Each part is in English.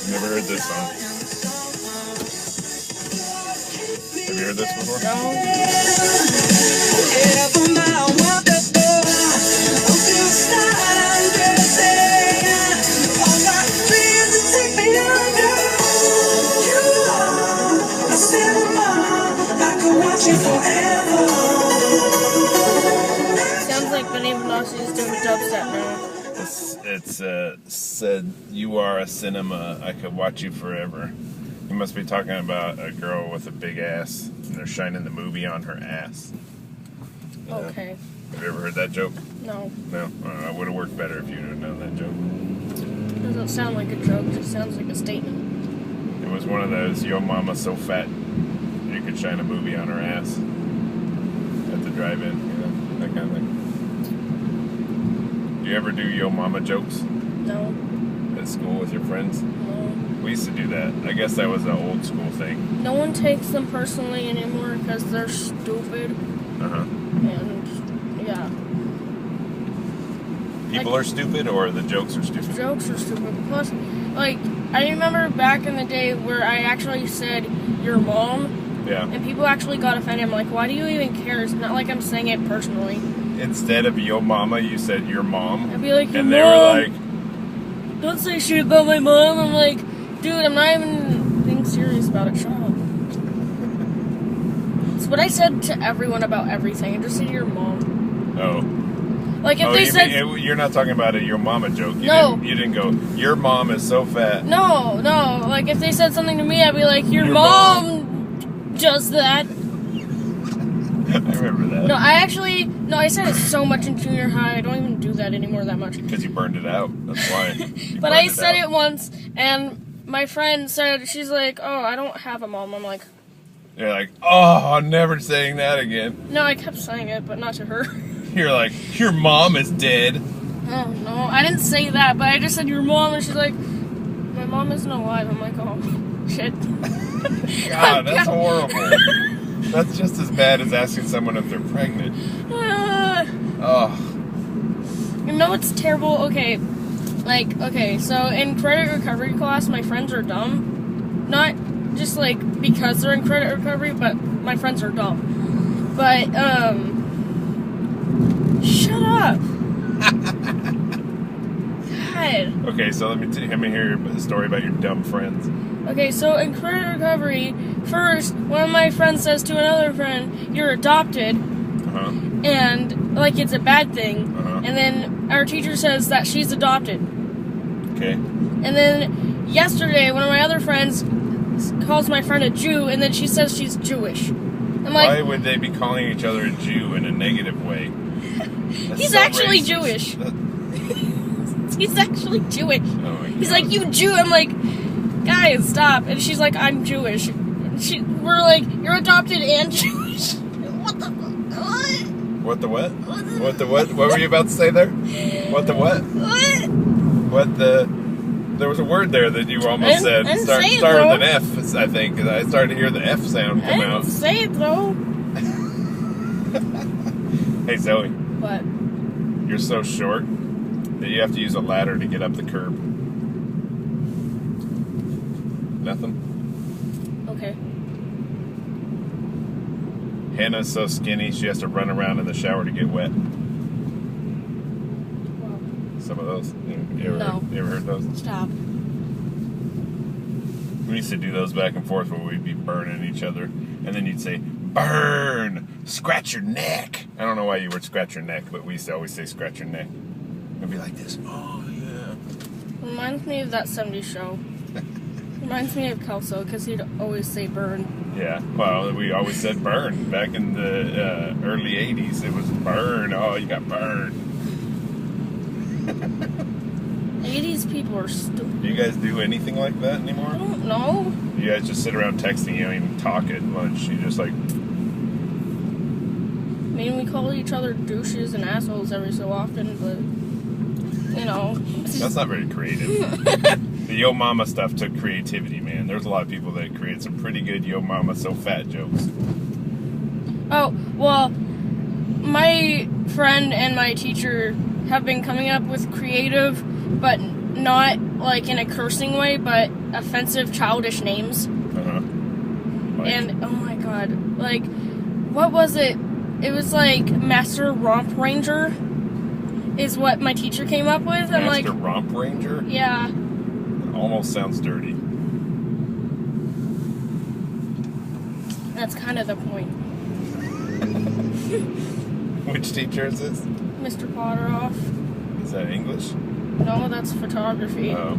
Never heard this song. Have you heard this before? No. Sounds like Benny Benassi doing dubstep now. It's said, "You are a cinema. I could watch you forever." You must be talking about a girl with a big ass, and they're shining the movie on her ass. Okay. Have you ever heard that joke? No. No? I don't know. It would have worked better if you had known that joke. It doesn't sound like a joke, it just sounds like a statement. It was one of those, Yo Momma so fat you could shine a movie on her ass at the drive-in, you know, that kind of thing. Do you ever do Yo Momma jokes No. at school with your friends? No. We used to do that. I guess that was an old school thing. No one takes them personally anymore because they're stupid. Uh-huh. And, yeah. People are stupid or the jokes are stupid? Jokes are stupid. Plus, like, I remember back in the day where I actually said, your mom, Yeah. and people actually got offended. I'm like, why do you even care? It's not like I'm saying it personally. Instead of Yo Momma, you said your mom. I'd be like, your and mom. they were like, Don't say shit about my mom. I'm like, dude, I'm not even being serious about it. Shut up. It's what I said to everyone about everything. I just said your mom. oh. Like if they said You're not talking about a Yo Momma joke. No. You didn't go, your mom is so fat. no. Like if they said something to me, I'd be like, your mom does that. I remember that. No, I said it so much in junior high. I don't even do that anymore that much. Because you burned it out. That's why. But I said it once, and my friend said, she's like, oh, I don't have a mom. I'm like, You're like, oh, I'm never saying that again. no, I kept saying it, but not to her. You're like, your mom is dead. Oh, no, I didn't say that, but I just said your mom, and she's like, my mom isn't alive. I'm like, oh, shit. God, that's horrible. That's just as bad as asking someone if they're pregnant. Oh. You know what's terrible? Okay, so in credit recovery class, my friends are dumb. Not just, like, because they're in credit recovery, but my friends are dumb. But, shut up. God. Okay, so let me hear your story about your dumb friends. Okay, so in credit recovery, first, one of my friends says to another friend, you're adopted, Uh-huh. and, like, it's a bad thing. Uh-huh. And then our teacher says that she's adopted. Okay. And then yesterday, one of my other friends calls my friend a Jew, and then she says she's Jewish. I'm like, why would they be calling each other a Jew in a negative way? he's so actually racist. Jewish. That- He's actually Jewish. Oh my He's God. like, you Jew. I'm like, guys, stop. And she's like, I'm Jewish. We're like, you're adopted and Jewish. What the what? What the what? What the what? What were you about to say there? What the what? What? What the... There was a word there that you almost said. I didn't say it, started though. with an F, I think. I started to hear the F sound I come didn't out. say it though. Hey, Zoe. What? You're so short that you have to use a ladder to get up the curb. Nothing? Okay. Hannah's so skinny she has to run around in the shower to get wet. Well, Some of those. You No. ever heard those? stop. We used to do those back and forth where we'd be burning each other. And then you'd say, burn! Scratch your neck! I don't know why you would scratch your neck, but we used to always say scratch your neck. It'd be like this. Oh, yeah. Reminds me of that 70s show. Reminds me of Kelso, because he'd always say burn. Yeah, well, we always said burn. Back in the early 80s, it was burn. Oh, you got burned. 80s people are stupid. Do you guys do anything like that I anymore? don't know. You guys just sit around texting. You don't even talk at lunch. You just like... I mean, we call each other douches and assholes every so often, but, you know. That's not very creative. The Yo Momma stuff took creativity, man. There's a lot of people that create some pretty good Yo Momma so fat jokes. Oh, well, my friend and my teacher have been coming up with creative, but not like in a cursing way, but offensive, childish names. And oh my god, like, what was it? It was like Master Romp Ranger is what my teacher came up with. I'm like, Master Romp Ranger? Yeah. Almost sounds dirty. That's kind of the point. Which teacher is this? Mr. Potteroff. Is that English? No, that's photography. Oh,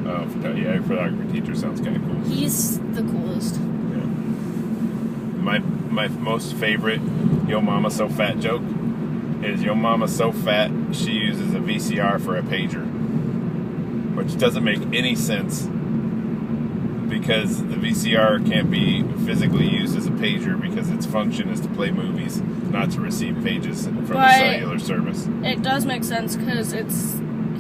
yeah, photography teacher sounds kind of cool. He's the coolest. Yeah. My most favorite Yo Mama So Fat joke is Yo Mama so fat she uses a VCR for a pager, which doesn't make any sense because the VCR can't be physically used as a pager because its function is to play movies, not to receive pages from the cellular service. It does make sense because it's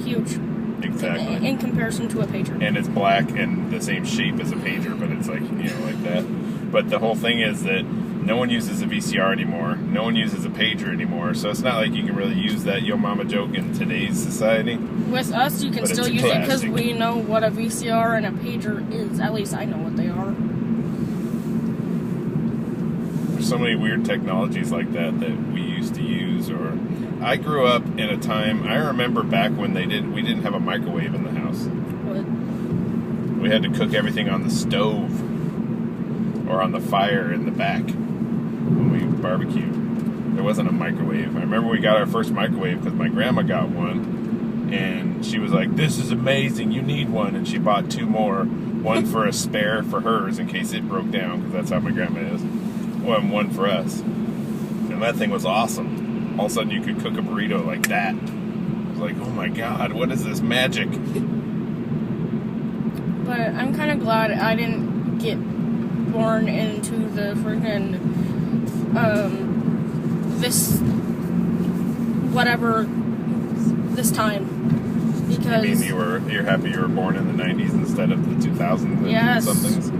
huge. Exactly. In comparison to a pager. And it's black and the same shape as a pager, but it's like, like that. But the whole thing is that no one uses a VCR anymore. No one uses a pager anymore. So it's not like you can really use that Yo Mama joke in today's society. With us, you can still use it because we know what a VCR and a pager is. At least I know what they are. There's so many weird technologies like that we used to use. Or I grew up in a time, I remember back when we didn't have a microwave in the house. What? We had to cook everything on the stove or on the fire in the back when we barbecued. There wasn't a microwave. I remember we got our first microwave because my grandma got one, and she was like, "This is amazing, you need one," and she bought 2 more, one for a spare for hers in case it broke down, because that's how my grandma is, and one for us. And that thing was awesome. All of a sudden you could cook a burrito like that. I was like, oh my god, what is this magic? But I'm kind of glad I didn't get born into the freaking this time, because you mean you're happy you were born in the 90s instead of the 2000s yes, somethings?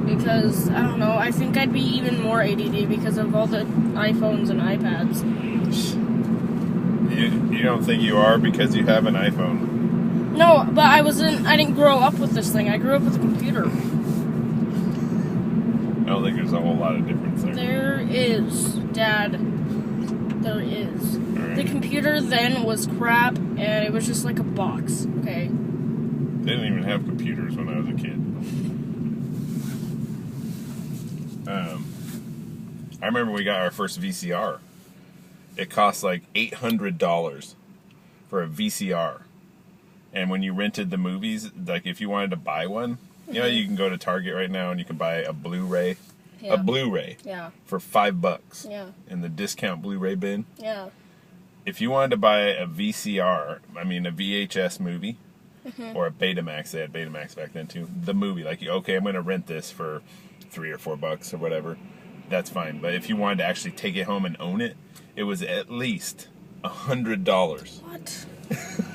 Because I don't know, I think I'd be even more ADD because of all the iPhones and iPads. You don't think you are because you have an iPhone? No, but I didn't grow up with this thing. I grew up with a computer. I don't think there's a whole lot of difference there. There is, Dad. There is. Right. The computer then was crap, and it was just like a box, okay? They didn't even have computers when I was a kid. I remember we got our first VCR. It cost like $800 for a VCR. And when you rented the movies, like if you wanted to buy one, you know, you can go to Target right now and you can buy a Blu-ray. Yeah. A Blu-ray. Yeah. For $5. Yeah. In the discount Blu-ray bin. Yeah. If you wanted to buy a VCR, a VHS movie, or a Betamax, they had Betamax back then too, the movie, like, okay, I'm going to rent this for $3 or $4 or whatever, that's fine. But if you wanted to actually take it home and own it, it was at least $100. What?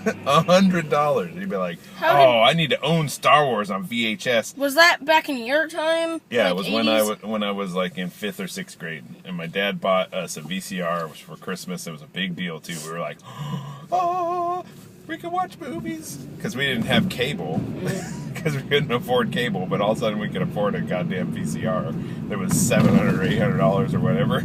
$100. You'd be like, I need to own Star Wars on VHS. Was that back in your time? Yeah, like it was 80s? when I was like in 5th or 6th grade, and my dad bought us a VCR for Christmas. It was a big deal too. We were like, oh, we can watch movies because we didn't have cable, because we couldn't afford cable. But all of a sudden we could afford a goddamn VCR. That was $700 or $800 or whatever.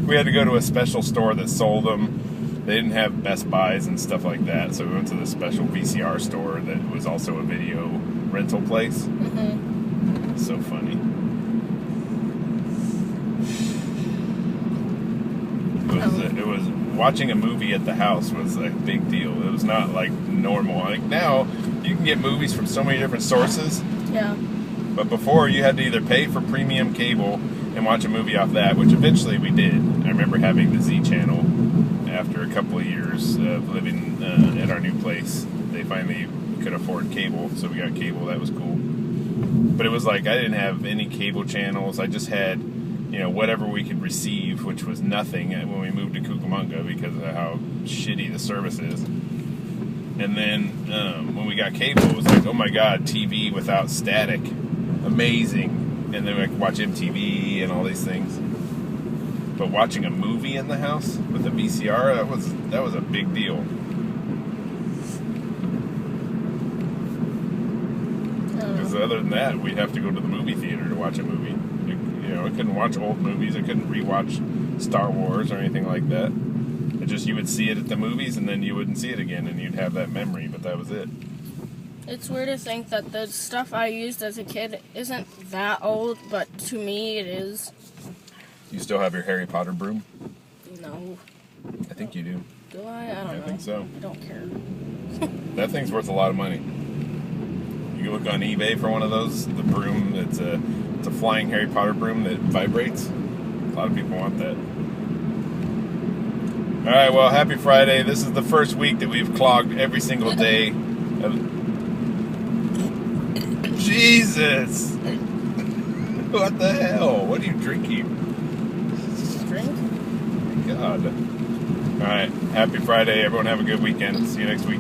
We had to go to a special store that sold them. They didn't have Best Buys and stuff like that, so we went to the special VCR store that was also a video rental place. So funny. It was watching a movie at the house was a big deal. It was not like normal. Like now, you can get movies from so many different sources. Yeah. But before, you had to either pay for premium cable and watch a movie off that, which eventually we did. I remember having the Z channel. After a couple of years of living at our new place, they finally could afford cable, so we got cable. That was cool. But it was like I didn't have any cable channels. I just had, whatever we could receive, which was nothing when we moved to Cucamonga because of how shitty the service is. And then when we got cable, it was like, oh my god, TV without static, amazing. And then we could watch MTV and all these things. But watching a movie in the house with a VCR, that was a big deal. Because other than that, we'd have to go to the movie theater to watch a movie. You know, I couldn't watch old movies. I couldn't rewatch Star Wars or anything like that. It just, you would see it at the movies and then you wouldn't see it again and you'd have that memory, but that was it. It's weird to think that the stuff I used as a kid isn't that old, but to me it is. You still have your Harry Potter broom? No. I think you do. Do I? I don't know. I think so. I don't care. That thing's worth a lot of money. You can look on eBay for one of those. The broom, it's a flying Harry Potter broom that vibrates. A lot of people want that. All right, well, happy Friday. This is the first week that we've clogged every single day of... Jesus! What the hell? What are you drinking? Drink? God. All right, happy Friday. Everyone have a good weekend. See you next week.